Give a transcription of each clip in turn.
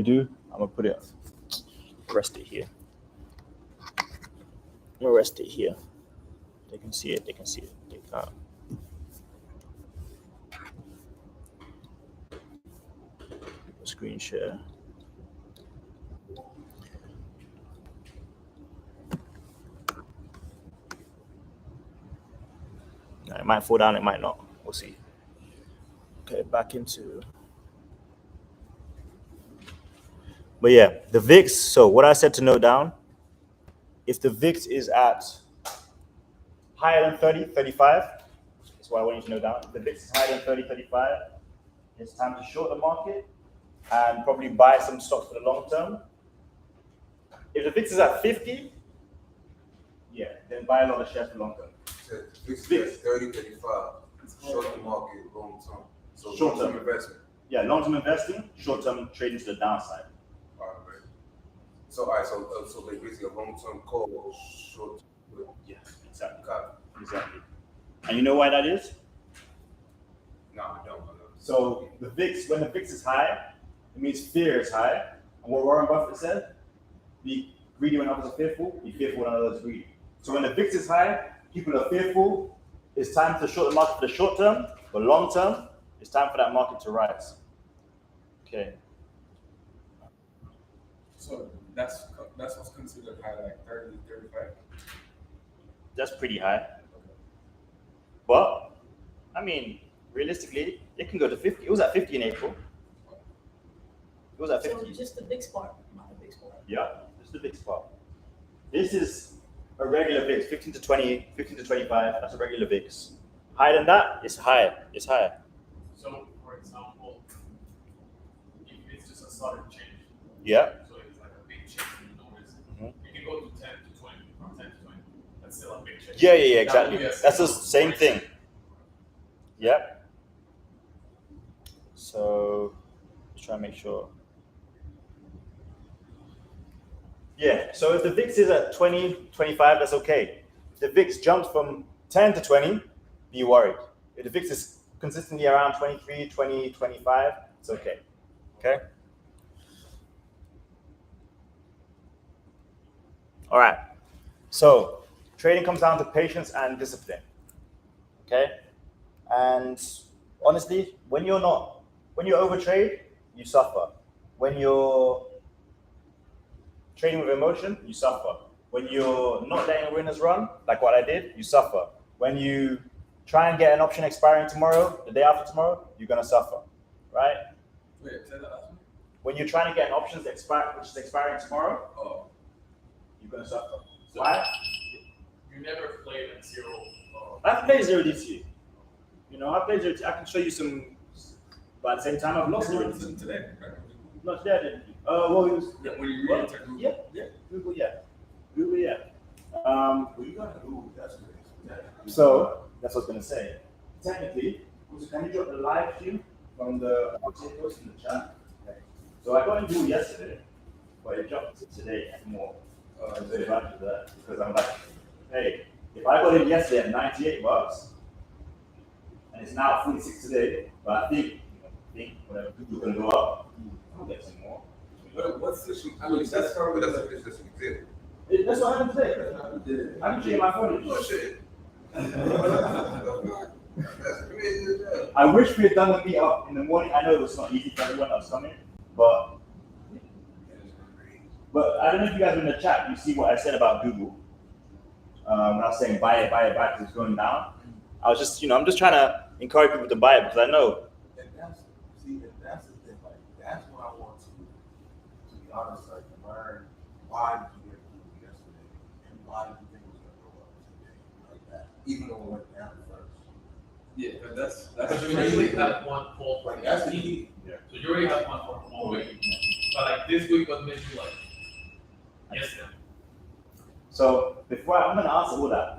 do, I'm gonna put it, rest it here. I'm gonna rest it here. They can see it. They can see it. They can't. Screen share. It might fall down. It might not. We'll see. Okay, back into. But yeah, the VIX. So what I said to note down, if the VIX is at higher than 30, 35, that's what I want you to note down. If the VIX is higher than 30, 35, it's time to short the market and probably buy some stocks for the long term. If the VIX is at 50, yeah, then buy a lot of shares for long term. So VIX is 30, 35, short the market, long term. So Short term investment. Yeah, long term investing, short term trading to the downside. So, so like basically a long-term call, short. Yeah, exactly. Got it. Exactly. And you know why that is? No, I don't. So the VIX, when the VIX is high, it means fear is high. And what Warren Buffett said, be greedy when others are fearful, be fearful when others are greedy. So when the VIX is high, people are fearful. It's time to short the market for the short term. For long term, it's time for that market to rise. Okay. So that's what's considered high, like 30, 35. That's pretty high. But I mean, realistically, it can go to 50. It was at 50 in April. It was at 50. So just the big part, not the big part. Yeah, just the big part. This is a regular VIX, 15 to 20, 15 to 25. That's a regular VIX. Higher than that, it's higher. It's higher. So, for example, if it's just a sudden change. Yeah. So it's like a big change you notice. You can go to 10 to 20, from 10 to 20. That's still a big change. Yeah, exactly. That's the same thing. Yep. So, let's try and make sure. Yeah, so if the VIX is at 20, 25, that's okay. If the VIX jumps from 10 to 20, be worried. If the VIX is consistently around 23, 20, 25, it's okay. Okay? All right. So, trading comes down to patience and discipline. Okay? And honestly, when you overtrade, you suffer. When you're trading with emotion, you suffer. When you're not letting the winners run, like what I did, you suffer. When you try and get an option expiring tomorrow, the day after tomorrow, you're gonna suffer, right? Wait, say that last one. When you're trying to get an option which is expiring tomorrow, you're gonna suffer. So why? You never played at zero. I've played zero DT. You know, I played zero DT. I can show you some, but at the same time, I've lost zero DT. Today, right? Not today, I didn't. Well, it was. Yeah, when you Well, Google. yeah. Google, yeah. Google, yeah. Well, you got to Google, that's good. So that's what I was gonna say. Technically, can you drop the live stream from the post in the chat? Okay. So I got into Google yesterday, but it jumped to today and more. So if I do that, because I'm like, hey, if I got in yesterday at $98 and it's now 46 today, but I think whatever Google can go up, I'll get some more. What's this? I mean, that's probably that's a business example. That's what happened today. I've been checking my phone. Oh shit. I wish we had done the meet up in the morning. I know it was not easy for everyone that was coming, but I don't know if you guys were in the chat. You see what I said about Google when I was saying buy it because it's going down. I was just, I'm just trying to encourage people to buy it because I know. And that's the thing. Like that's what I want to be honest. Like learn why did you get Google yesterday and why did you think it was gonna go up today like that, even though it went down first. Yeah, but that's So you already had one call for Like that's the key. Yeah. So you already had one for the whole week. But like this week, what made you like? Yes, ma'am. So before I'm gonna answer all that,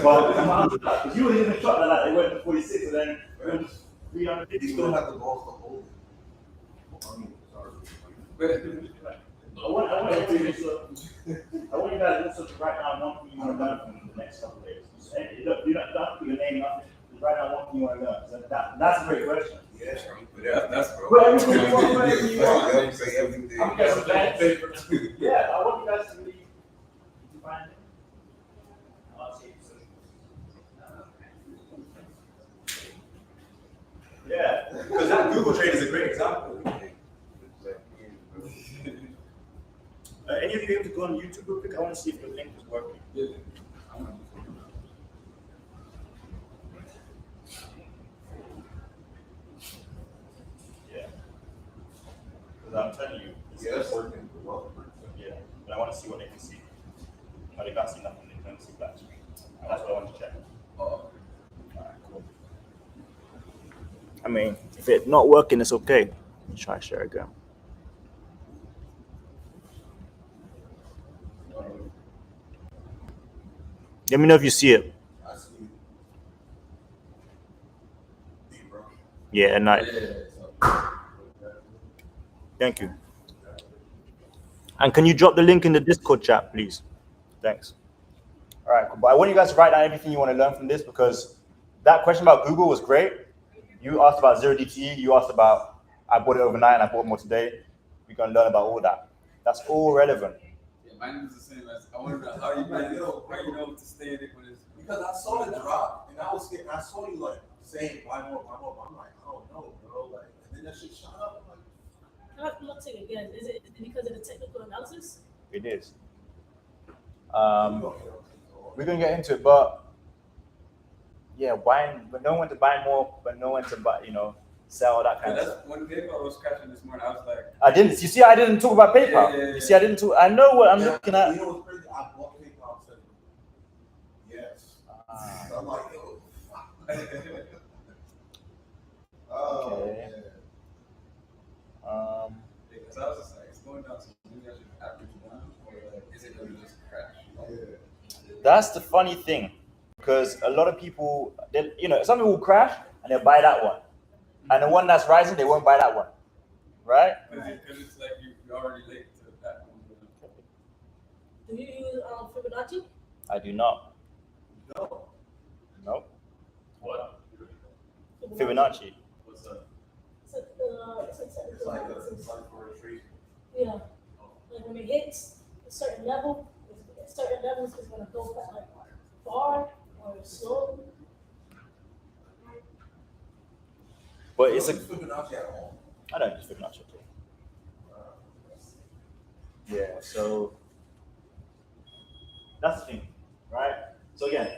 but I'm gonna answer that because you were even shocked that they went to 46 and then went to 350. You still have the balls to hold it. I mean, sorry. No, I want you guys also to write down one thing you want to learn from the next couple of days. Hey, look, you don't have to put your name up. right now, what can you want to learn? So that's a great question. Yeah, but that's bro. Well, everything you want, whatever you want. Yeah, say everything. I'm guessing that. Yeah, I want you guys to really define it. Yeah, because that Google Trade is a great example. Any of you able to go on YouTube real quick? I want to see if the link is working. Yeah. Yeah. Because I'm telling you, Yeah, that's working well. yeah, but I want to see what they can see. But they can't see nothing, they can't see black screen. And that's what I want to check. Alright, cool. I mean, if it's not working, it's okay. Let's try share again. Let me know if you see it. I see you. Hey, bro. Yeah, and I Yeah. thank you. And can you drop the link in the Discord chat, please? Thanks. All right, cool. But I want you guys to write down everything you want to learn from this, because that question about Google was great. You asked about 0DTE. You asked about I bought it overnight and I bought more today. We're going to learn about all that. That's all relevant. Yeah, mine is the same as I wonder how you know to stay in it when it's Because I saw the drop and I was scared. I saw you like saying buy more, buy more. I'm like, I don't know, bro. Like, and then that shit shot up. I'm like, I have to look at it again. Is it because of the technical analysis? It is. okay. We're going to get into it, but yeah, buying, but know when to buy more, but know when to buy, sell, that kind of stuff. when PayPal was crashing this morning, I was like, I didn't. You see, I didn't talk about PayPal. Yeah. You see, I didn't talk. I know what I'm Yeah, looking at. You know what's crazy? I bought PayPal instead of yes. So I'm like, yo, fuck. Oh, Okay. man. because I was just like, it's going down, so maybe I should average down, or like, is it going to just crash? That's the funny thing, because a lot of people, some people will crash and they'll buy that one, and the one that's rising, they won't buy that one, right? Because it's like you're already late to that one. Do you use Fibonacci? I do not. No. Nope. What? Fibonacci. What's that? It's a It's technical like analysis. for a tree. Yeah. Like when it hits a certain level, at certain levels it's gonna go back like far or slow. But it's a. Fibonacci at home. I don't use Fibonacci. Yeah. So that's the thing, right? So again,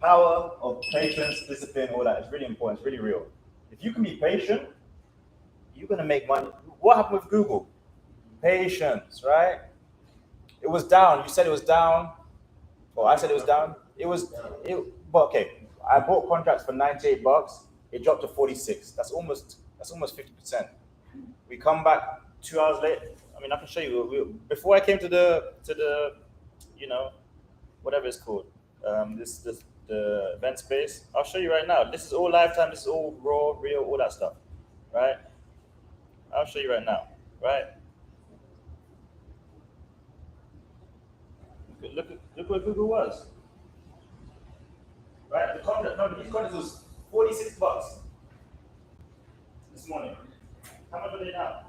power of patience, discipline, all that is really important. It's really real. If you can be patient, you're gonna make money. What happened with Google? Patience, right? It was down. You said it was down. Well, I said it was down. But okay, I bought contracts for $98. It dropped to 46. That's almost 50%. We come back 2 hours later. I mean, I can show you. Before I came to the whatever it's called, the event space. I'll show you right now. This is all lifetime. This is all raw, real, all that stuff, right? I'll show you right now, right? Look what Google was. Right? These contracts was $46 this morning. How much are they now?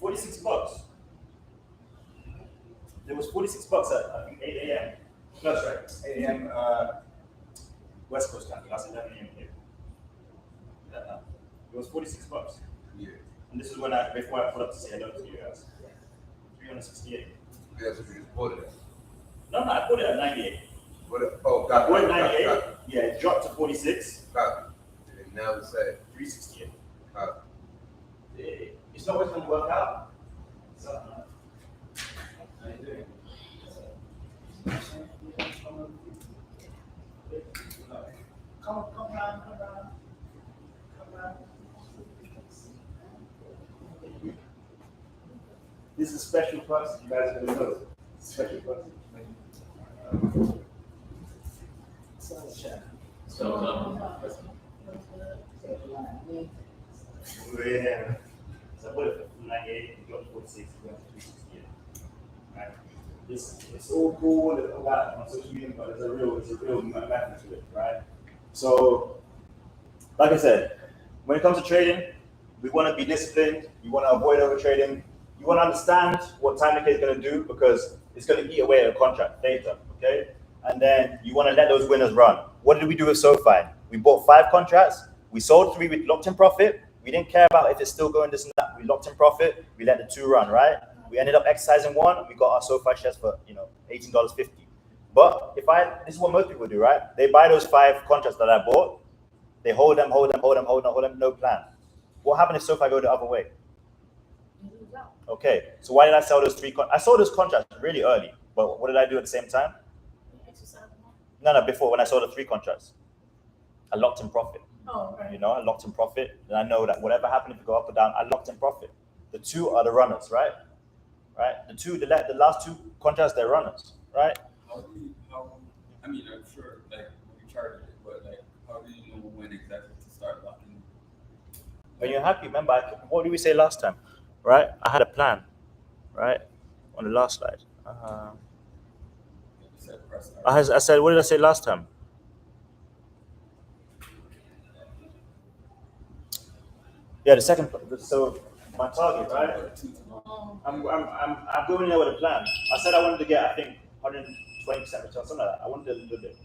$46. There was $46 at I think 8 a.m. That's right. 8 a.m. West Coast time. That's 11 a.m. here. It was $46. Yeah. And this is before I put up to say hello to you guys. 368. That's what you just bought it at. No, I put it at 98. What? Oh, I got put it it. at 98. Got Yeah, it dropped to 46. it. And now it's at 368. got It's not always going to work out. So, how you doing? Come around. This is a special person. You guys are going to know. Special person. Yeah. So I put it from 98, it dropped to 46, it went to 368. Right? it's all cool and all that on social media, but it's a real method to it, right? So, like I said, when it comes to trading, we want to be disciplined. You want to avoid over trading. You want to understand what time decay is going to do because it's going to eat away at a contract later, okay? And then you want to let those winners run. What did we do with SoFi? We bought 5 contracts. We sold 3. We locked in profit. We didn't care about if it's still going this and that. We locked in profit. We let the 2 run, right? We ended up exercising 1. We got our SoFi shares for $18.50. But this is what most people do, right? They buy those 5 contracts that I bought. They hold them, no plan. What happened if SoFi go the other way? Okay, so why did I sell those 3 I sold those contracts really early, but what did I do at the same time? No, before, when I sold the 3 contracts. I locked in profit. Oh, right. I locked in profit, and I know that whatever happened, if it go up or down, I locked in profit. The 2 are the runners, right? Right? The last 2 contracts, they're runners, right? I mean, I'm sure, like, you charge it, but, like, how do you know when exactly to start locking? When you're happy, remember, what did we say last time, right? I had a plan, right? On the last slide. I said, what did I say last time? Yeah, the second. So my target, right? I'm going there with a plan. I said I wanted to get, I think, 120% return, something like that. I wanted a little bit,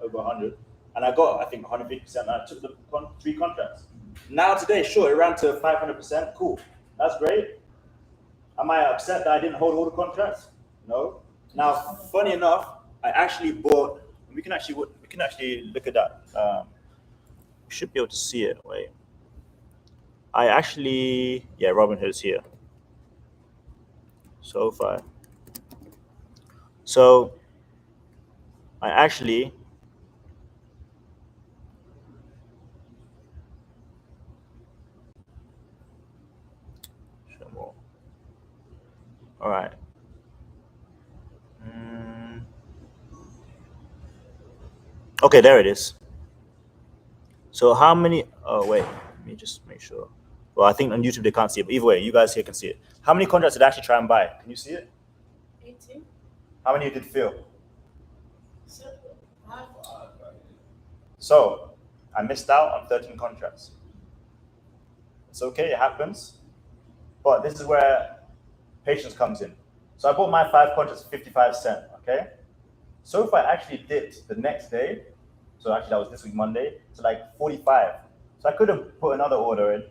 over 100, and I got, I think, 150%. And I took the 3 contracts. Now today, sure, it ran to 500%. Cool, that's great. Am I upset that I didn't hold all the contracts? No. Now, funny enough, I actually bought. We can actually look at that. We should be able to see it. Wait. I actually, Robinhood's here. SoFi. So I actually show more. All right. Okay, there it is. So how many? Oh wait, let me just make sure. Well, I think on YouTube they can't see it, but either way, you guys here can see it. How many contracts did I actually try and buy? Can you see it? 18. How many did fail? 7. So I missed out on 13 contracts. It's okay, it happens. But this is where patience comes in. So I bought my 5 contracts for 55 cents, okay? SoFi actually dipped the next day. So actually that was this week, Monday, to like 45. So I could have put another order in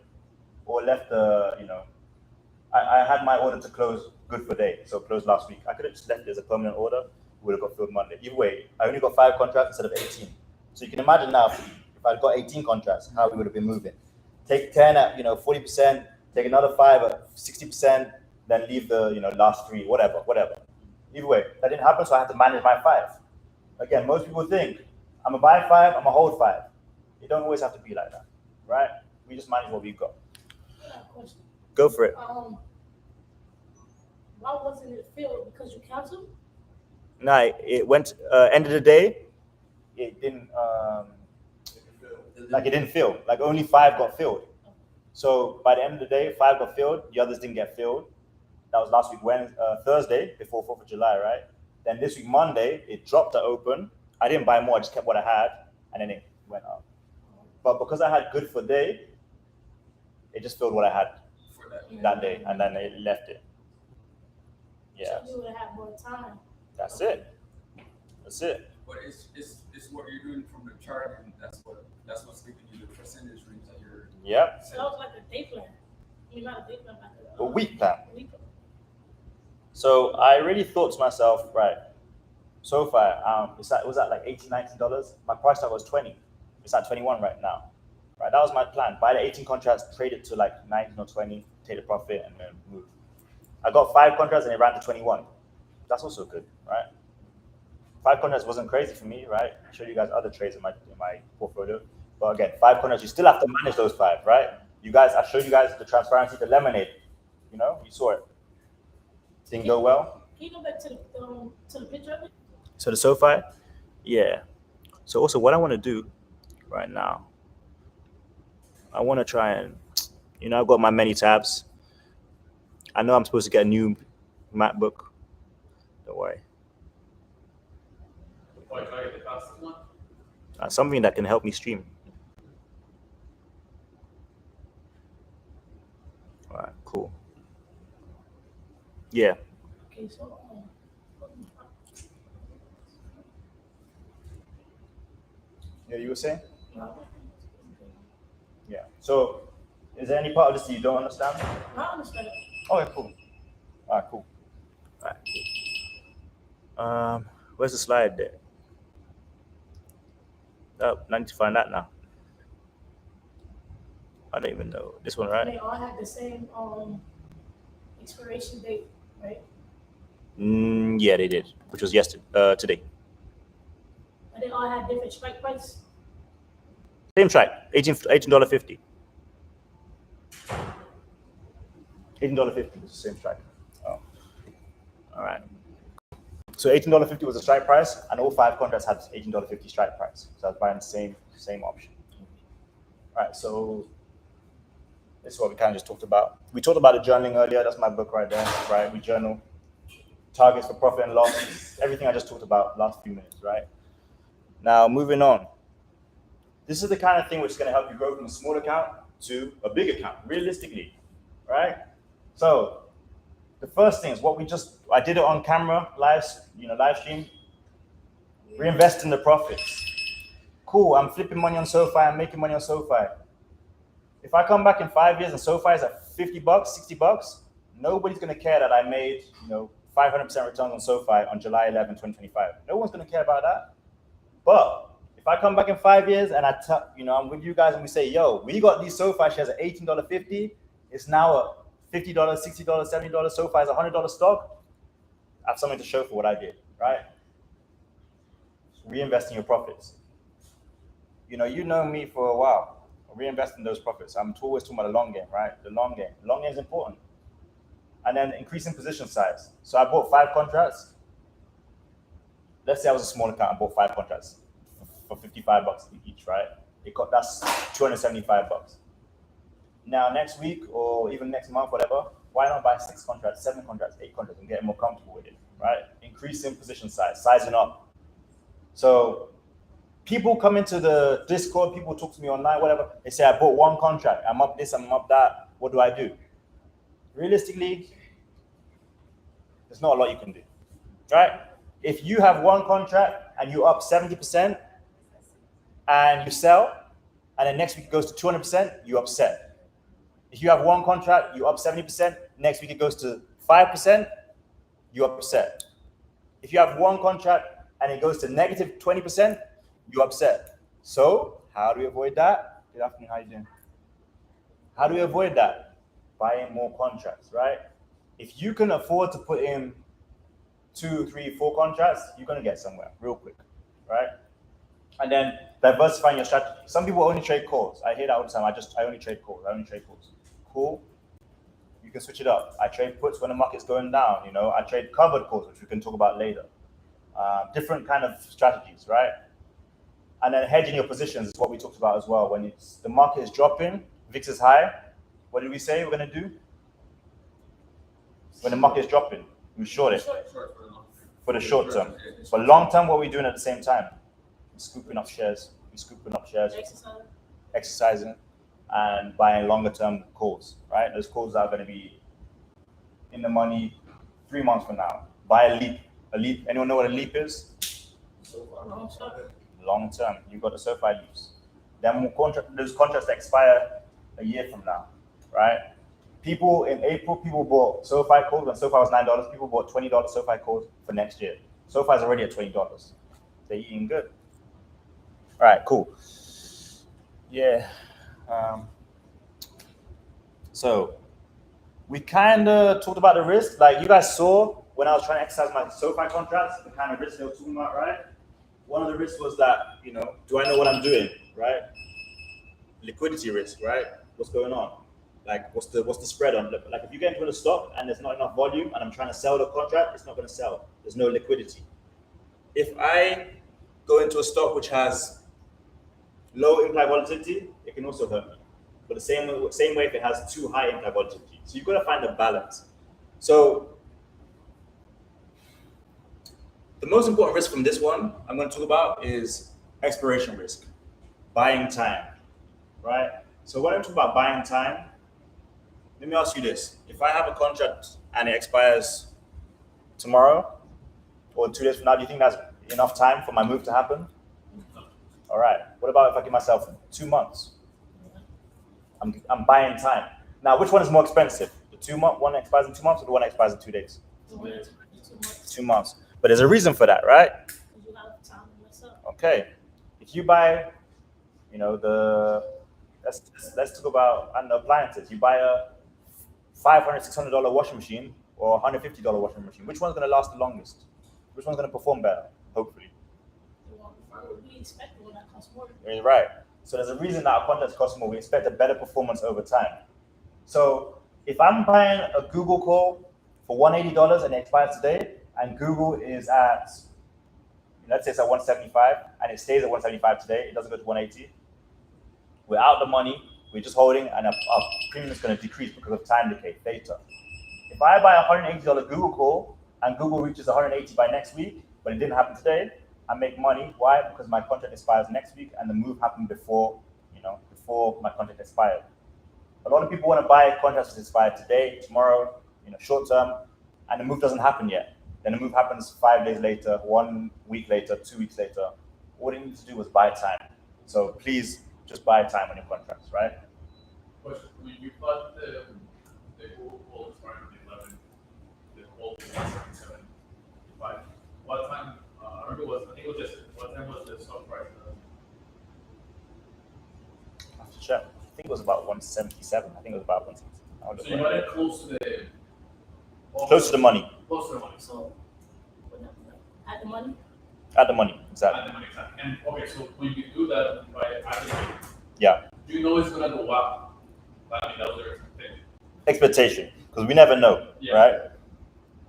or left I had my order to close good for day. So closed last week. I could have just left it as a permanent order. It would have got filled Monday. Either way, I only got 5 contracts instead of 18. So you can imagine now if I'd got 18 contracts, how we would have been moving. Take 10 at 40%, take another 5 at 60%, then leave the last 3, whatever. Either way, that didn't happen, so I had to manage my 5. Again, most people think I'm gonna buy 5, I'm gonna hold 5. It don't always have to be like that, right? We just manage what we've got. Question. Go for it. Why wasn't it filled? Because you canceled? No, it went. End of the day, it didn't. It didn't fill. Like only 5 got filled. So by the end of the day, 5 got filled. The others didn't get filled. That was last week, Thursday, before 4th of July, right? Then this week, Monday, it dropped to open. I didn't buy more. I just kept what I had, and then it went up. But because I had good for day, it just filled what I had For that day, and then it left it. Yeah. So you would have had more time. That's it. But it's what you're doing from the chart, and that's what's giving you the percentage range that you're. Yep. So that was like a day plan. Not a day plan, but A week plan. A week plan. So I really thought to myself, right, SoFi, it was at like $18, $19. My price tag was 20. It's at 21 right now. Right, that was my plan. Buy the 18 contracts, trade it to like 19 or 20, take the profit, and then move. I got 5 contracts and it ran to 21. That's also good, right? 5 contracts wasn't crazy for me, right? I showed you guys other trades in my portfolio. But again, 5 contracts, you still have to manage those 5, right? I showed you guys the transparency, the lemonade. You saw it. Didn't go well. Can you go back to the picture of it? So the SoFi, yeah. So also what I want to do right now, I want to try and, I've got my many tabs. I know I'm supposed to get a new MacBook. Don't worry. Oh, do I get the fastest one? Something that can help me stream. All right, cool. Yeah. Okay, so, Yeah, you were saying? Yeah. So, is there any part of this that you don't understand? I understand it. Okay, cool. All right, cool. All right, cool. Where's the slide there? Oh, I need to find that now. I don't even know. This one, right? They all had the same expiration date, right? Yeah, they did, which was yesterday, today. But they all had different strike price. Same strike, $18.50. $18.50 was the same strike. Oh. All right. So $18.50 was the strike price, and all 5 contracts had $18.50 strike price. So I was buying the same option. All right. So this is what we kind of just talked about. We talked about the journaling earlier. That's my book right there. Right. We journal targets for profit and loss. Everything I just talked about last few minutes. Right. Now moving on. This is the kind of thing which is going to help you grow from a small account to a big account, realistically, right? So the first thing is what I did it on camera, live stream, reinvest in the profits. Cool, I'm flipping money on SoFi, I'm making money on SoFi. If I come back in 5 years and SoFi is at $50, $60, nobody's going to care that I made 500% returns on SoFi on July 11, 2025. No one's going to care about that. But if I come back in 5 years and I'm with you guys and we say, yo, we got these SoFi shares at $18.50, it's now a $50, $60, $70, SoFi is a $100 stock, I have something to show for what I did, right? Reinvesting your profits. You know me for a while. Reinvesting those profits. I'm always talking about the long game, right? The long game. The long game is important. And then increasing position size. So I bought 5 contracts. Let's say I was a small account, I bought 5 contracts for $55 each, right? That's $275. Now next week or even next month, whatever, why not buy 6 contracts, 7 contracts, 8 contracts and get more comfortable with it, right? Increasing position size, sizing up. So people come into the Discord, people talk to me online, whatever. They say, I bought 1 contract, I'm up this, I'm up that. What do I do? Realistically, there's not a lot you can do, right? If you have 1 contract and you up 70% and you sell, and then next week it goes to 200%, you upset. If you have 1 contract, you up 70%, next week it goes to 5%, you upset. If you have 1 contract and it goes to negative 20%, you upset. So how do we avoid that? Good afternoon, how you doing? How do we avoid that? Buying more contracts, right? If you can afford to put in 2, 3, 4 contracts, you're gonna get somewhere real quick, right? And then diversifying your strategy. Some people only trade calls. I hear that all the time. I only trade calls. Cool. You can switch it up. I trade puts when the market's going down. I trade covered calls, which we can talk about later. Different kind of strategies, right? And then hedging your positions is what we talked about as well. When the market is dropping, VIX is high. What did we say we're gonna do? When the market is dropping, we short it for the short term. For long term, what are we doing at the same time? We're scooping up shares. Exercising, and buying longer term calls, right? Those calls are going to be in the money 3 months from now. Buy a leap. Anyone know what a leap is? Long term. You've got the SoFi leaps. Then those contracts expire a year from now, right? People in April, bought SoFi calls when SoFi was $9. People bought $20 SoFi calls for next year. SoFi is already at $20. They're eating good. All right, cool. Yeah. So we kind of talked about the risk. Like you guys saw when I was trying to exercise my SoFi contracts, the kind of risk they were talking about, right? One of the risks was that, do I know what I'm doing, right? Liquidity risk, right? What's going on? Like, what's the spread on? Like, if you get into a stock and there's not enough volume and I'm trying to sell the contract, it's not going to sell. There's no liquidity. If I go into a stock which has low implied volatility, it can also hurt me. But the same way if it has too high implied volatility. So you've got to find a balance. So the most important risk from this one I'm going to talk about is expiration risk, buying time, right? So when I talk about buying time, let me ask you this. If I have a contract and it expires tomorrow or 2 days from now, do you think that's enough time for my move to happen? All right. What about if I give myself 2 months? I'm buying time. Now, which one is more expensive? The 2 month one expires in 2 months or the one that expires in 2 days? 2 months. 2 months. But there's a reason for that, right? You have time to mess up. Okay. If you buy, let's talk about, I don't know, appliances. You buy a $500, $600 washing machine or $150 washing machine. Which one's going to last the longest? Which one's going to perform better? Hopefully. We expect the one that costs more. You're right. So there's a reason that our contracts cost more. We expect a better performance over time. So if I'm buying a Google call for $180 and it expires today, and Google is at, let's say it's at 175 and it stays at 175 today, it doesn't go to 180. We're out the money, we're just holding, and our premium is going to decrease because of time decay, theta. If I buy a $180 Google call and Google reaches 180 by next week, but it didn't happen today, I make money. Why? Because my contract expires next week and the move happened before my contract expired. A lot of people want to buy contracts that expire today, tomorrow, short term, and the move doesn't happen yet. Then the move happens 5 days later, 1 week later, 2 weeks later. All you need to do was buy time. So please just buy time on your contracts, right? Question: when you bought the Google call starting on 11, the call was 177.5. What time? I remember I think it was just what time was the stock price? I have to check. I think it was about 177. I think it was about 177. So you got it close to the Close to the money. Close to the money. So, at the money? At the money, exactly. At the money, exactly. And okay, so when you do that by at the money, Yeah. do you know it's gonna go up? I mean, that was your expectation. Expectation, because we never know, Yeah. right?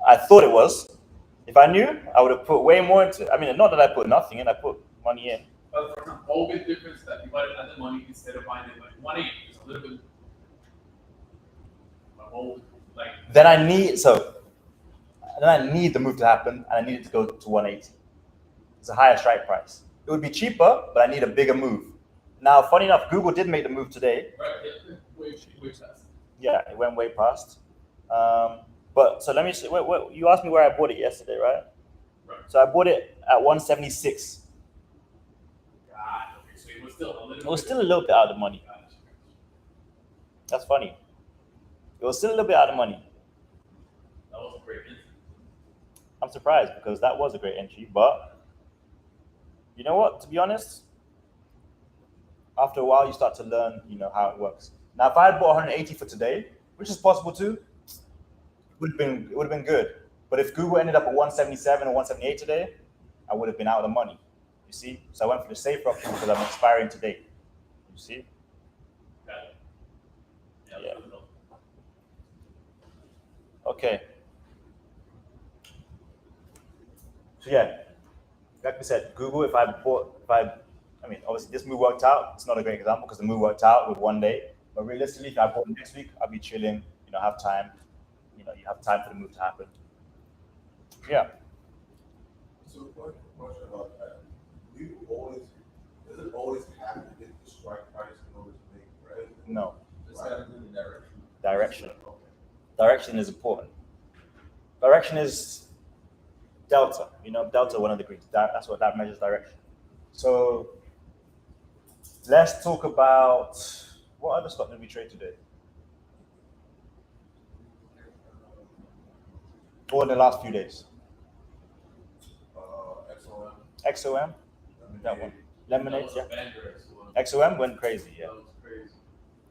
I thought it was. If I knew, I would have put way more into it. I mean, not that I put nothing in, I put money in. But for example, all the difference that you buy it at the money instead of buying it like 180 is a little bit like Then I need the move to happen, and I need it to go to 180. It's a higher strike price. It would be cheaper, but I need a bigger move. Now, funny enough, Google did make the move today. right, yeah, way fast. Yeah, it went way past. But so let me see. What you asked me where I bought it yesterday, right? Right. So I bought it at 176. God, okay, so it was still a little. It was still a little bit out of the money. That's funny. It was still a little bit out of money. That was a great entry. I'm surprised because that was a great entry. But you know what? To be honest, after a while, you start to learn, how it works. Now, if I had bought 180 for today, which is possible too, it would have been good. But if Google ended up at 177 or 178 today, I would have been out of the money. You see? So I went for the safer option because I'm expiring today. You see? Got it. Yeah. Okay. So yeah, like we said, Google. I mean, obviously this move worked out. It's not a great example because the move worked out with 1 day. But realistically, if I bought next week, I'll be chilling. Have time. You have time for the move to happen. Yeah. So question about that. Does it always have to get the strike price in order to make bread? No. It's got to do the direction. Direction. Okay. Direction is important. Direction is delta. Delta, one of the Greeks. That's what that measures direction. So let's talk about what other stock did we trade today? Or in the last few days? XOM. XOM, that one. Lemonade, yeah. Banger, XOM went crazy, yeah. That was crazy.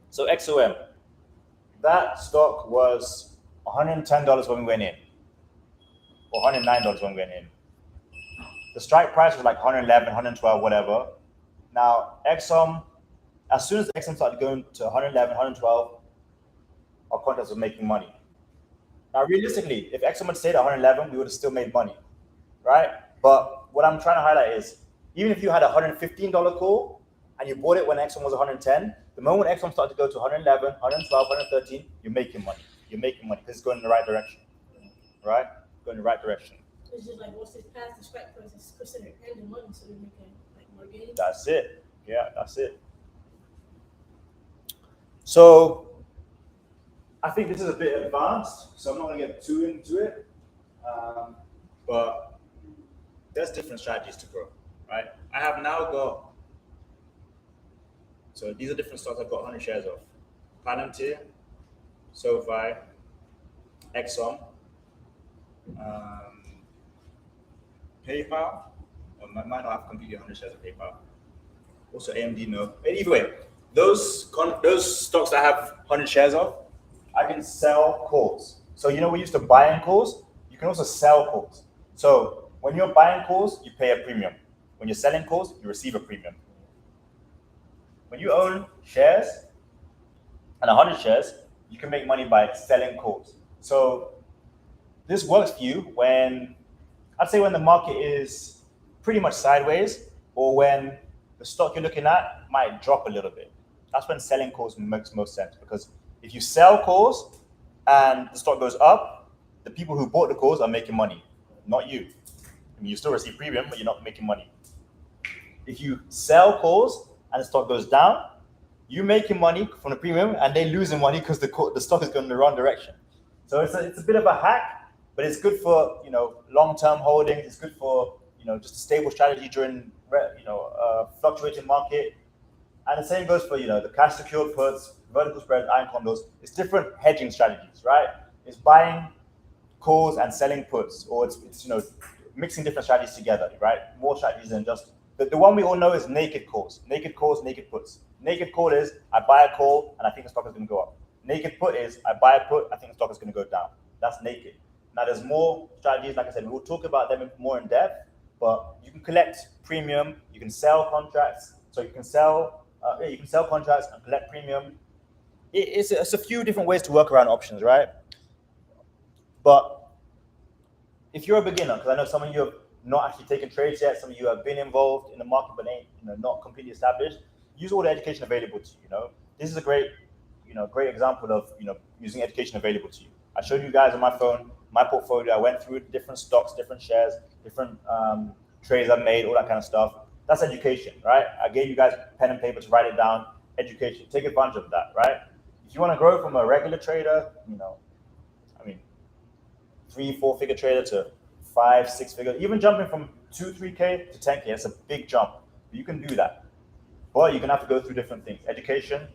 So XOM, that stock was $110 when we went in, or $109 when we went in. The strike price was like 111, 112, whatever. Now, XOM, as soon as XOM started going to 111, 112, our contracts were making money. Now, realistically, if XOM had stayed at 111, we would have still made money, right? But what I'm trying to highlight is, even if you had a $115 call and you bought it when XOM was 110, the moment XOM started to go to 111, 112, 113, you're making money. You're making money because it's going in the right direction, right? Going in the right direction. It's just like once they pass the strike price, it's considered end of money, so they're making like more gains. That's it. Yeah, that's it. So I think this is a bit advanced, so I'm not going to get too into it. But there's different strategies to grow, right? I have now got, so these are different stocks I've got 100 shares of. Palantir, SoFi, Exxon, PayPal. I might not have completely 100 shares of PayPal. Also AMD, no. But either way, those stocks that I have 100 shares of, I can sell calls. So you know we used to buy in calls, you can also sell calls. So when you're buying calls, you pay a premium. When you're selling calls, you receive a premium. When you own shares and 100 shares, you can make money by selling calls. So this works for you when, I'd say when the market is pretty much sideways, or when the stock you're looking at might drop a little bit. That's when selling calls makes most sense, because if you sell calls and the stock goes up, the people who bought the calls are making money, not you. I mean, you still receive premium, but you're not making money. If you sell calls and the stock goes down, you're making money from the premium and they're losing money because the stock is going in the wrong direction. So it's a bit of a hack, but it's good for long-term holdings. It's good for just a stable strategy during fluctuating market. And the same goes for the cash secured puts, vertical spread, iron condos. It's different hedging strategies, right? It's buying calls and selling puts, or it's mixing different strategies together, right? More strategies than just the one we all know is naked calls, naked puts. Naked call is I buy a call and I think the stock is going to go up. Naked put is I buy a put, I think the stock is going to go down. That's naked. Now there's more strategies, like I said, we'll talk about them more in depth, but you can collect premium, you can sell contracts, so you can sell contracts and collect premium. It's a few different ways to work around options, right? But if you're a beginner, because I know some of you have not actually taken trades yet, some of you have been involved in the market but ain't not completely established, use all the education available to you. This is a great example of using education available to you. I showed you guys on my phone my portfolio. I went through different stocks, different shares, different trades I've made, all that kind of stuff. That's education, right? I gave you guys pen and paper to write it down. Education, take advantage of that, right? If you want to grow from a regular trader, 3-4 figure trader to 5-6 figure, even jumping from 2-3K to 10K, that's a big jump. You can do that, but you're gonna have to go through different things. Education,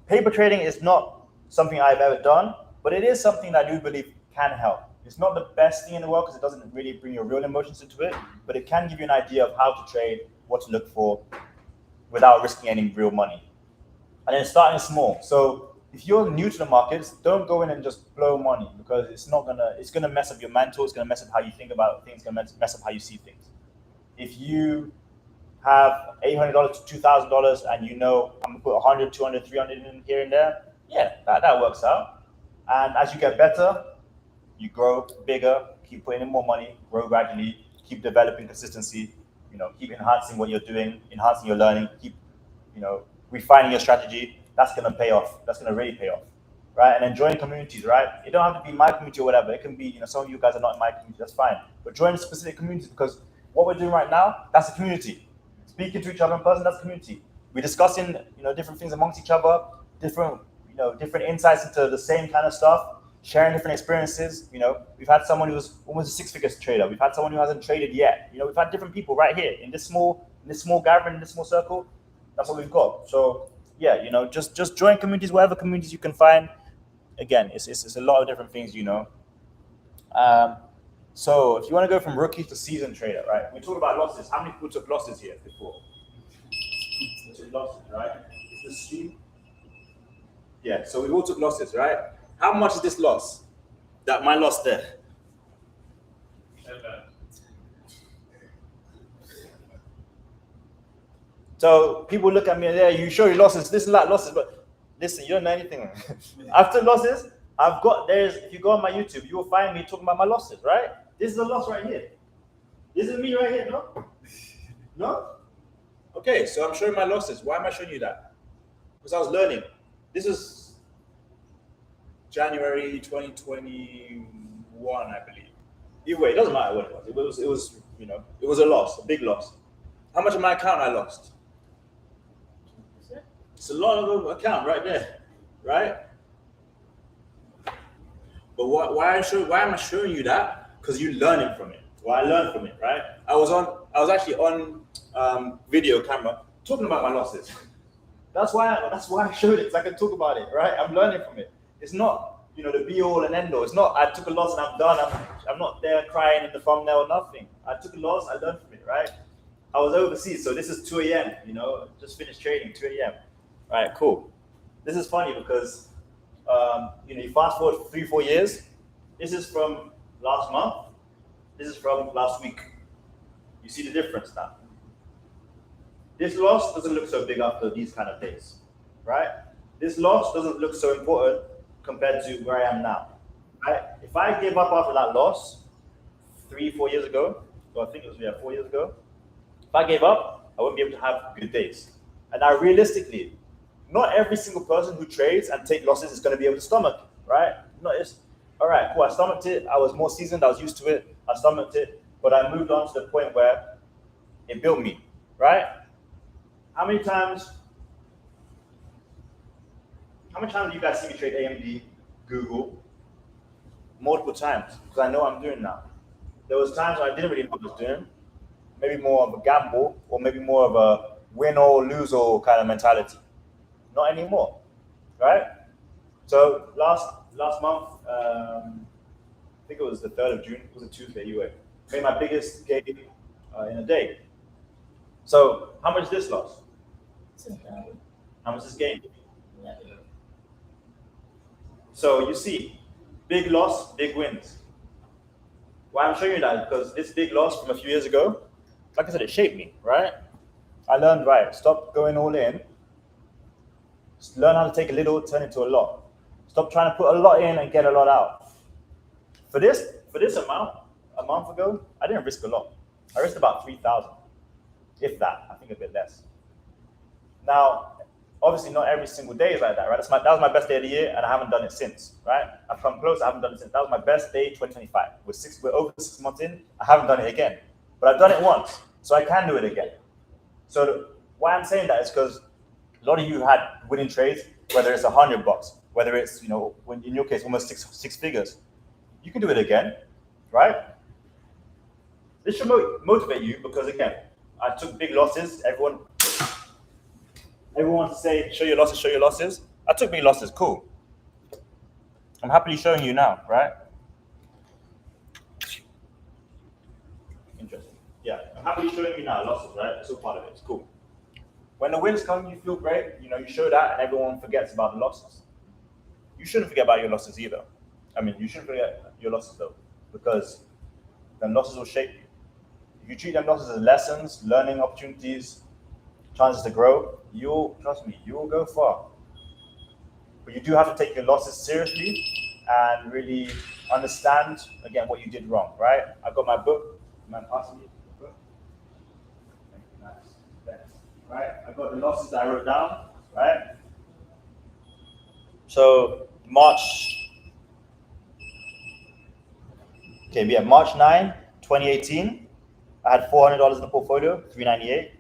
paper trading is not something I've ever done, but it is something that I do believe can help. It's not the best thing in the world because it doesn't really bring your real emotions into it, but it can give you an idea of how to trade, what to look for, without risking any real money. And then starting small. So if you're new to the markets, don't go in and just blow money, because it's gonna mess up your mental. It's gonna mess up how you think about things. It's gonna mess up how you see things. If you have $800 to $2,000 and I'm gonna put 100, 200, 300 in here and there, yeah, that works out. And as you get better, you grow bigger, keep putting in more money, grow gradually, keep developing consistency, keep enhancing what you're doing, enhancing your learning, keep refining your strategy. That's going to pay off. That's going to really pay off, right? And then join communities, right? It don't have to be my community or whatever. It can be, some of you guys are not in my community. That's fine. But join specific communities, because what we're doing right now, that's a community. Speaking to each other in person, that's community. We're discussing, different things amongst each other, different insights into the same kind of stuff, sharing different experiences. We've had someone who's almost a 6-figure trader. We've had someone who hasn't traded yet. We've had different people right here in this small gathering, in this small circle. That's what we've got. So yeah, just join communities, whatever communities you can find. Again, it's a lot of different things, So if you want to go from rookie to seasoned trader, right? We talked about losses. How many people took losses here before? Took losses, right? Is this stream? Yeah, so we all took losses, right? How much is this loss? My loss there. So people look at me and you show your losses. This is like losses, but listen, you don't know anything. After losses, if you go on my YouTube, you will find me talking about my losses, right? This is a loss right here. This is me right here, no? No? Okay, so I'm showing my losses. Why am I showing you that? Because I was learning. This is January 2021, I believe. Either way, it doesn't matter what it was. It was, it was a loss, a big loss. How much of my account I lost? It's a lot of account right there, right? But why am I showing you that? Because you're learning from it. Well, I learned from it, right? I was actually on video camera talking about my losses. That's why I showed it, because I can talk about it, right? I'm learning from it. It's not, the be all and end all. It's not I took a loss and I'm done. I'm not there crying in the thumbnail or nothing. I took a loss, I learned from it, right? I was overseas, so this is 2 a.m., just finished trading, 2 a.m. All right, cool. This is funny because, you fast forward 3-4 years. This is from last month. This is from last week. You see the difference now. This loss doesn't look so big after these kind of days, right? This loss doesn't look so important compared to where I am now, right? If I gave up after that loss 3-4 years ago, or I think it was 4 years ago, if I gave up, I wouldn't be able to have good days. And now realistically, not every single person who trades and take losses is going to be able to stomach it, right? All right, cool, I stomached it. I was more seasoned, I was used to it, I stomached it, but I moved on to the point where it built me, right? How many times do you guys see me trade AMD, Google? Multiple times, because I know what I'm doing now. There was times when I didn't really know what I was doing, maybe more of a gamble, or maybe more of a win or lose all kind of mentality. Not anymore, right? So last month, I think it was the 3rd of June, it was a Tuesday anyway, made my biggest gain in a day. So how much is this loss? How much is this gain? So you see, big loss, big wins. Why I'm showing you that is because this big loss from a few years ago, like I said, it shaped me, right? I learned, right, stop going all in. Just learn how to take a little, turn it to a lot. Stop trying to put a lot in and get a lot out. For this amount, a month ago, I didn't risk a lot. I risked about 3,000, if that. I think a bit less. Now, obviously, not every single day is like that, right? That was my best day of the year, and I haven't done it since, right? I've come close, I haven't done it since. That was my best day, 2025. We're over 6 months in, I haven't done it again. But I've done it once, so I can do it again. So why I'm saying that is because a lot of you had winning trades, whether it's $100, whether it's, when in your case, almost six figures. You can do it again, right? This should motivate you because, again, I took big losses. Everyone wants to say, show your losses. I took big losses, cool. I'm happily showing you now, right? Interesting. Yeah, I'm happily showing you now losses, right? It's all part of it, it's cool. When the wins come, you feel great, you show that and everyone forgets about the losses. You shouldn't forget about your losses either. You shouldn't forget your losses though, because then losses will shape you. If you treat them losses as lessons, learning opportunities, chances to grow, trust me, you will go far. But you do have to take your losses seriously and really understand, again, what you did wrong, right? I got my book, man passing me the book. Nice, thanks. Right, I got the losses that I wrote down, right? So March 9, 2018, I had $400 in the portfolio, $398.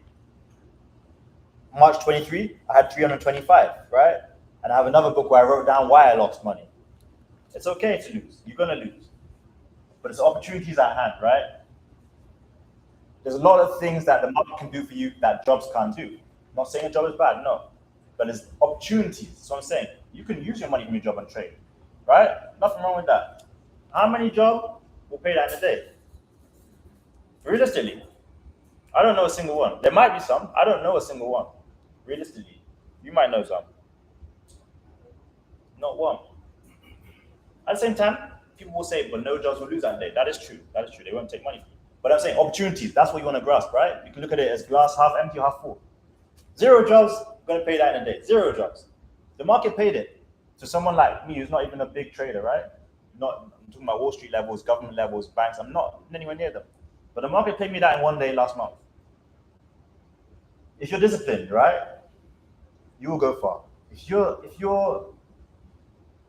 March 23, I had 325, right? And I have another book where I wrote down why I lost money. It's okay to lose. You're gonna lose. But it's opportunities at hand, right? There's a lot of things that the market can do for you that jobs can't do. I'm not saying a job is bad, no. But there's opportunities. That's what I'm saying. You can use your money from your job and trade, right? Nothing wrong with that. How many jobs will pay that in a day? Realistically, I don't know a single one. There might be some. I don't know a single one. Realistically, you might know some. Not one. At the same time, people will say, but no jobs will lose that day. That is true. That is true. They won't take money from you. But I'm saying opportunities. That's what you want to grasp, right? You can look at it as glass half empty or half full. 0 jobs, going to pay that in a day. 0 jobs. The market paid it. To someone like me who's not even a big trader, right? I'm talking about Wall Street levels, government levels, banks. I'm not anywhere near them. But the market paid me that in 1 day last month. If you're disciplined, right, you will go far. If you're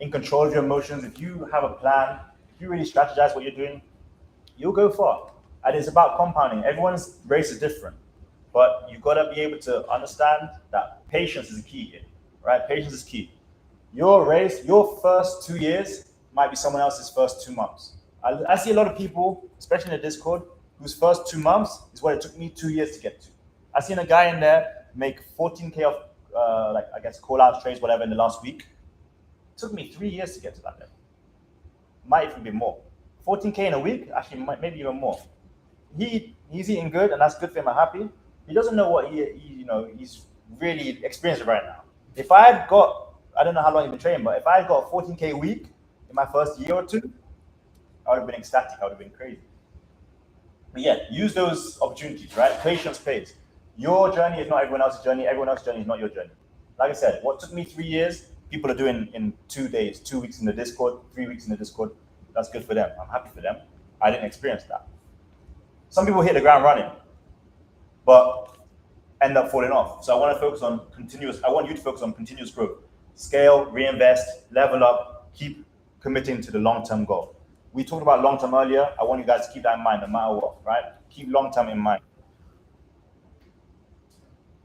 in control of your emotions, if you have a plan, if you really strategize what you're doing, you'll go far. And it's about compounding. Everyone's race is different, but you gotta be able to understand that patience is key here, right? Patience is key. Your race, your first 2 years might be someone else's first 2 months. I see a lot of people, especially in the Discord, whose first 2 months is what it took me 2 years to get to. I seen a guy in there make 14K off, like I guess call out trades, whatever, in the last week. It took me 3 years to get to that level. Might even be more. 14K in a week, actually, maybe even more. He's eating good, and that's good for him. I'm happy. He doesn't know what he's really experiencing right now. If I had got, I don't know how long you've been training, but if I had got 14K a week in my first year or two, I would have been ecstatic. I would have been crazy. But yeah, use those opportunities, right? Patience pays. Your journey is not everyone else's journey. Everyone else's journey is not your journey. Like I said, what took me 3 years, people are doing in 2 days, 2 weeks in the Discord, 3 weeks in the Discord. That's good for them. I'm happy for them. I didn't experience that. Some people hit the ground running, but end up falling off. So I want to focus on continuous. I want you to focus on continuous growth. Scale, reinvest, level up, keep committing to the long-term goal. We talked about long-term earlier. I want you guys to keep that in mind no matter what, right? Keep long-term in mind.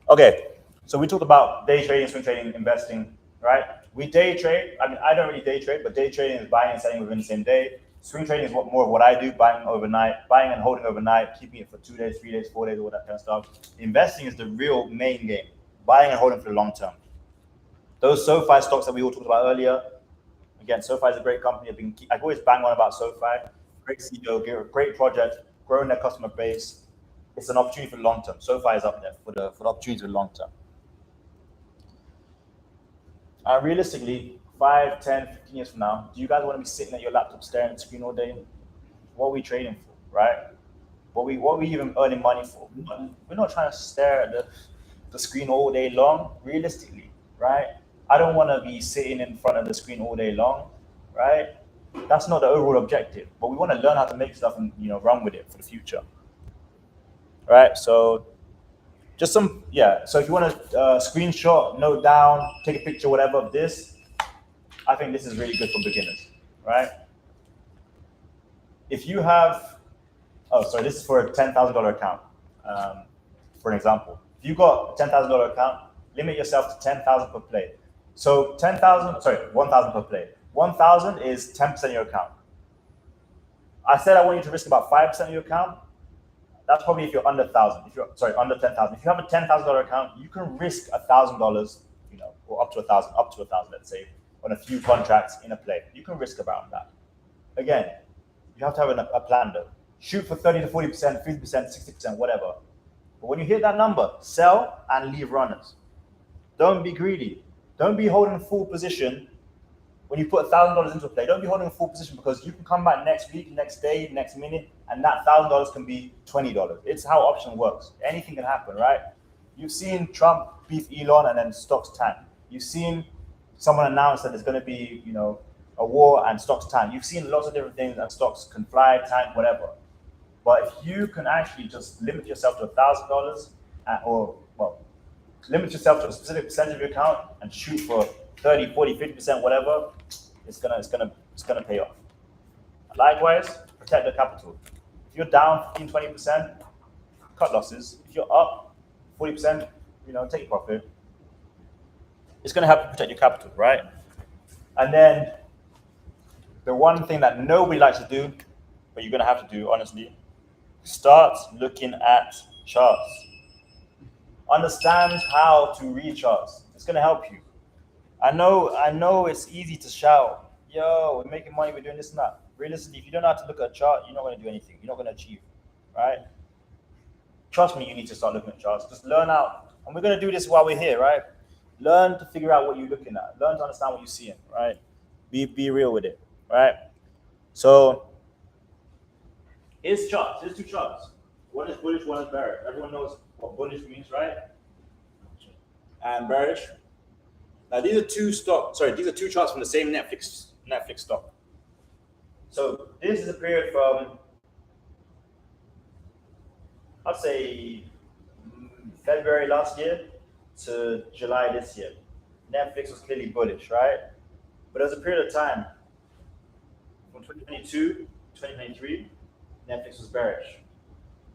Okay, so we talked about day trading, swing trading, investing, right? We day trade. I mean, I don't really day trade, but day trading is buying and selling within the same day. Swing trading is more of what I do, buying overnight, buying and holding overnight, keeping it for 2 days, 3 days, 4 days, all that kind of stuff. Investing is the real main game, buying and holding for the long term. Those SoFi stocks that we all talked about earlier, again, SoFi is a great company. I always bang on about SoFi. Great CEO, great project, growing their customer base. It's an opportunity for the long term. SoFi is up there for the opportunity for the long term. And realistically, 5, 10, 15 years from now, do you guys want to be sitting at your laptop staring at the screen all day? What are we trading for, right? What are we even earning money for? We're not trying to stare at the screen all day long, realistically, right? I don't want to be sitting in front of the screen all day long, right? That's not the overall objective, but we want to learn how to make stuff and run with it for the future, right? So just some, yeah. So if you want to screenshot, note down, take a picture, whatever of this, I think this is really good for beginners, right? If you have, this is for a $10,000 account, for an example. If you got a $10,000 account, limit yourself to 10,000 per play. So 1,000 per play. 1,000 is 10% of your account. I said I want you to risk about 5% of your account. That's probably if you're under 1,000. Under 10,000. If you have a $10,000 account, you can risk $1,000, or up to 1,000, let's say, on a few contracts in a play. You can risk around that. Again, you have to have a plan though. Shoot for 30 to 40%, 50%, 60%, whatever. But when you hit that number, sell and leave runners. Don't be greedy. Don't be holding a full position when you put $1,000 into a play. Don't be holding a full position because you can come back next week, next day, next minute, and that $1,000 can be $20. It's how option works. Anything can happen, right? You've seen Trump beef Elon and then stocks tank. You've seen someone announce that there's going to be, a war and stocks tank. You've seen lots of different things and stocks can fly, tank, whatever. But if you can actually just limit yourself to $1,000 limit yourself to a specific percentage of your account and shoot for 30, 40, 50%, whatever, it's gonna pay off. Likewise, protect the capital. If you're down 15, 20%, cut losses. If you're up 40%, take profit. It's gonna help you protect your capital, right? And then the one thing that nobody likes to do, but you're gonna have to do, honestly, start looking at charts. Understand how to read charts. It's gonna help you. I know it's easy to shout, yo, we're making money, we're doing this and that. Realistically, if you don't know how to look at a chart, you're not gonna do anything. You're not gonna achieve, right? Trust me, you need to start looking at charts. Just learn out. And we're gonna do this while we're here, right? Learn to figure out what you're looking at. Learn to understand what you're seeing, right? Be real with it, right? So here's charts. Here's two charts. One is bullish, one is bearish. Everyone knows what bullish means, right? And bearish. Now these are two charts from the same Netflix stock. So this is a period from, I'd say, February last year to July this year. Netflix was clearly bullish, right? But there was a period of time from 2022 to 2023 Netflix was bearish.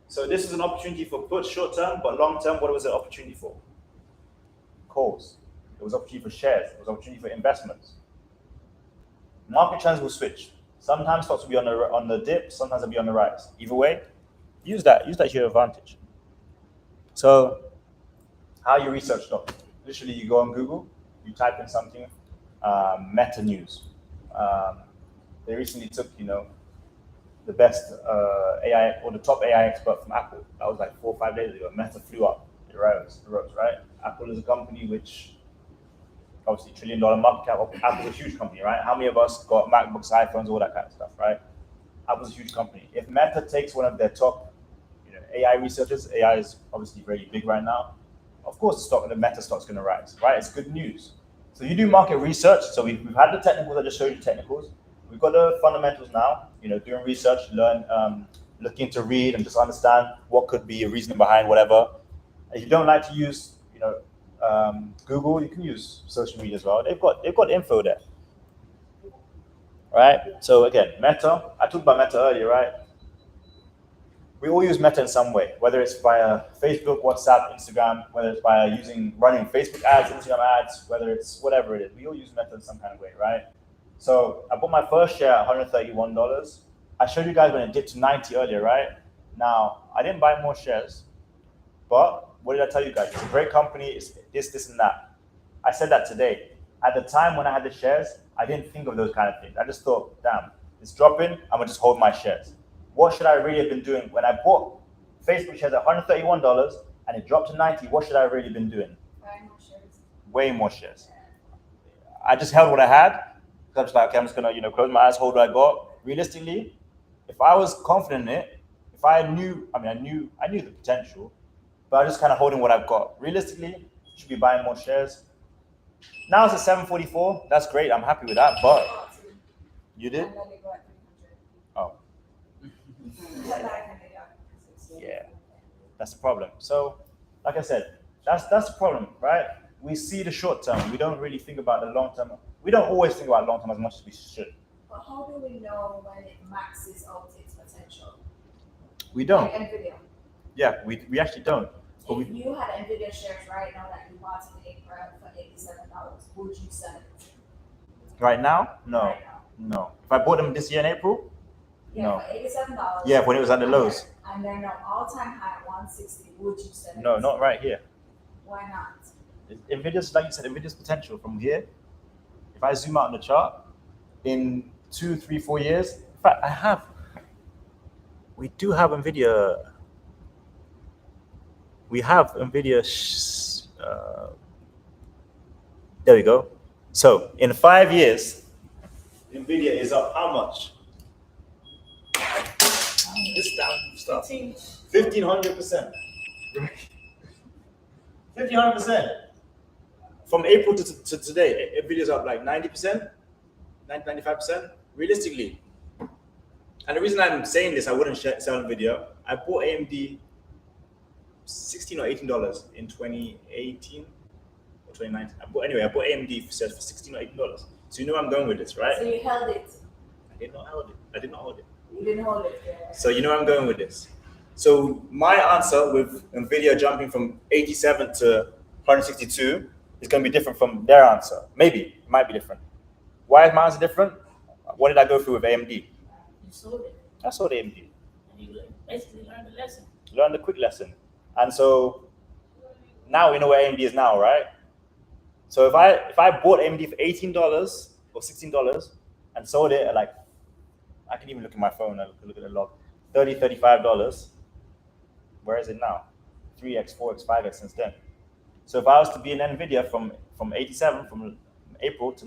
So this is an opportunity for puts short term, but long term, what was the opportunity for? Calls. It was opportunity for shares. It was opportunity for investments. Market trends will switch. Sometimes stocks will be on the dip, sometimes they'll be on the rise. Either way, use that to your advantage. So how you research stocks? Literally, you go on Google, you type in something, Meta News. They recently took, the best AI or the top AI expert from Apple. That was like 4 or 5 days ago. Meta flew up the ropes, right? Apple is a company which, obviously, $1 trillion market cap. Apple's a huge company, right? How many of us got MacBooks, iPhones, all that kind of stuff, right? Apple's a huge company. If Meta takes one of their top, AI researchers, AI is obviously very big right now. Of course, the Meta stock's going to rise, right? It's good news. So you do market research. So we've had the technicals. I just showed you technicals. We've got the fundamentals now. Doing research, looking to read and just understand what could be a reason behind whatever. If you don't like to use, Google, you can use social media as well. They've got info there, right? So again, Meta. I talked about Meta earlier, right? We all use Meta in some way, whether it's via Facebook, WhatsApp, Instagram, whether it's via running Facebook ads, Instagram ads, whether it's whatever it is. We all use Meta in some kind of way, right? So I bought my first share at $131. I showed you guys when it dipped to 90 earlier, right? Now, I didn't buy more shares, but what did I tell you guys? It's a great company, it's this, and that. I said that today. At the time when I had the shares, I didn't think of those kind of things. I just thought, damn, it's dropping, I'm gonna just hold my shares. What should I really have been doing? When I bought Facebook shares at $131 and it dropped to 90, what should I have really been doing? Buying more shares. Way more shares. I just held what I had. I'm just like, okay, I'm just gonna, close my eyes, hold what I got. Realistically, if I was confident in it, if I knew, I knew the potential, but I'm just kind of holding what I've got. Realistically, should be buying more shares. Now it's at 744. That's great. I'm happy with that. But you did? And then they go at 300. Oh, Like, and they got 600. yeah. That's the problem. So, like I said, that's the problem, right? We see the short term. We don't really think about the long term. We don't always think about long term as much as we should. But how do we know when it maxes out its potential? We don't. Like Nvidia. Yeah, we actually don't. But If you had Nvidia shares right now that you bought in April for $87, would you sell it? right now, no, Right now. no. If I bought them this year in April, Yeah, no. for $87. Yeah, when it was at the lows. And then an all-time high at 160, would you sell it? No, not right here. Why not? Nvidia's, like you said, Nvidia's potential from here. If I zoom out on the chart, in 2, 3, 4 years, in fact, we do have Nvidia. We have Nvidia. There we go. So in 5 years, Nvidia is up how much? This down stuff. 1,500%. 1,500%. From April to today, Nvidia's up like 90%, 95%, realistically. And the reason I'm saying this, I wouldn't sell Nvidia. I bought AMD $16 or $18 in 2018 or 2019. I bought AMD for $16 or $18. So you know where I'm going with this, right? So you held it. I did not hold it. You didn't hold it. Yeah. So you know where I'm going with this. So my answer with Nvidia jumping from 87 to 162 is going to be different from their answer. Maybe it might be different. Why is my answer different? What did I go through with AMD? You sold it, I sold AMD. and you basically learned the lesson. Learned a quick lesson. And so now we know where AMD is now, right? So if I bought AMD for $18 or $16 and sold it at like, I can even look at my phone and look at the log, $30, $35, where is it now? 3x, 4x, 5x since then. So if I was to be in Nvidia from 87, from April to